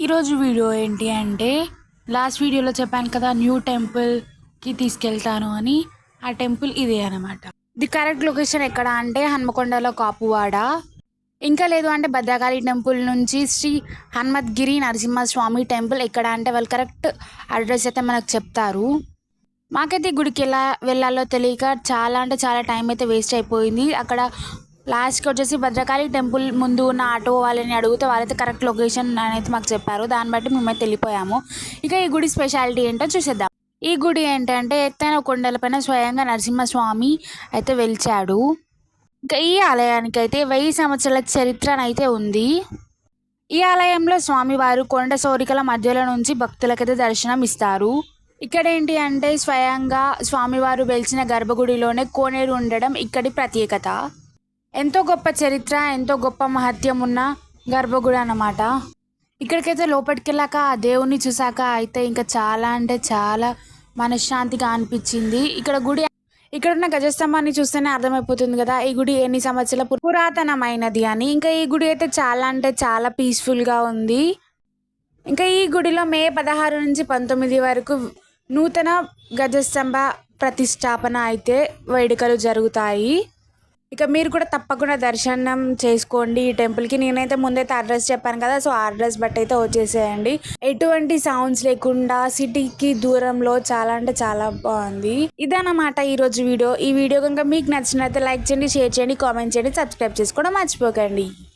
ఈరోజు వీడియో ఏంటి అంటే లాస్ట్ వీడియోలో చెప్పాను కదా న్యూ టెంపుల్కి తీసుకెళ్తాను అని. ఆ టెంపుల్ ఇదే అనమాట. ఇది కరెక్ట్ లొకేషన్ ఎక్కడ అంటే హన్మకొండలో కాపువాడ. ఇంకా లేదు అంటే భద్రకాళి టెంపుల్ నుంచి శ్రీ హనుమద్గిరి నరసింహస్వామి టెంపుల్ ఎక్కడ అంటే వాళ్ళు కరెక్ట్ అడ్రస్ అయితే మనకు చెప్తారు. మాకైతే ఈ గుడికి ఎలా వెళ్ళాలో తెలియక చాలా అంటే చాలా టైం అయితే వేస్ట్ అయిపోయింది. అక్కడ లాస్ట్కి వచ్చేసి భద్రకాళి టెంపుల్ ముందు ఉన్న ఆటో వాళ్ళని అడిగితే వాళ్ళైతే కరెక్ట్ లొకేషన్ అనేది మాకు చెప్పారు. దాన్ని బట్టి మేమైతే వెళ్ళిపోయాము. ఇక ఈ గుడి స్పెషాలిటీ ఏంటో చూసేద్దాం. ఈ గుడి ఏంటంటే ఎత్తైన కొండలపైన స్వయంగా నరసింహస్వామి అయితే వెలిచాడు. ఇంకా ఈ ఆలయానికి అయితే 1000 సంవత్సరాల చరిత్రనైతే ఉంది. ఈ ఆలయంలో స్వామివారు కొండ సోరికల మధ్యలో నుంచి భక్తులకైతే దర్శనం ఇస్తారు. ఇక్కడ ఏంటి అంటే స్వయంగా స్వామివారు వెలిసిన గర్భగుడిలోనే కోనేరు ఉండడం ఇక్కడి ప్రత్యేకత. ఎంతో గొప్ప చరిత్ర, ఎంతో గొప్ప మహత్యం ఉన్న గర్భగుడి అన్నమాట. ఇక్కడికైతే లోపలికి వెళ్ళాక ఆ దేవుణ్ణి చూసాక అయితే ఇంకా చాలా అంటే చాలా మనశ్శాంతిగా అనిపించింది. ఇక్కడ ఉన్న గజస్తంభాన్ని చూస్తేనే అర్థమైపోతుంది కదా ఈ గుడి ఎన్ని సంవత్సరాల పురాతనమైనది అని. ఇంకా ఈ గుడి అయితే చాలా అంటే చాలా పీస్ఫుల్గా ఉంది. ఇంకా ఈ గుడిలో మే 16 నుంచి 19 వరకు నూతన గజస్తంభ ప్రతిష్టాపన అయితే వేడుకలు జరుగుతాయి. ఇక మీరు కూడా తప్పకుండా దర్శనం చేసుకోండి ఈ టెంపుల్కి. నేనైతే ముందైతే అడ్రస్ చెప్పాను కదా, సో ఆ అడ్రస్ బట్టి అయితే వచ్చేసేయండి. ఎటువంటి సౌండ్స్ లేకుండా సిటీకి దూరంలో చాలా అంటే చాలా బాగుంది. ఇదన్నమాట ఈరోజు వీడియో. ఈ వీడియో కనుక మీకు నచ్చినట్లయితే లైక్ చేయండి, షేర్ చేయండి, కామెంట్ చేయండి, సబ్స్క్రైబ్ చేసుకోవడం మర్చిపోకండి.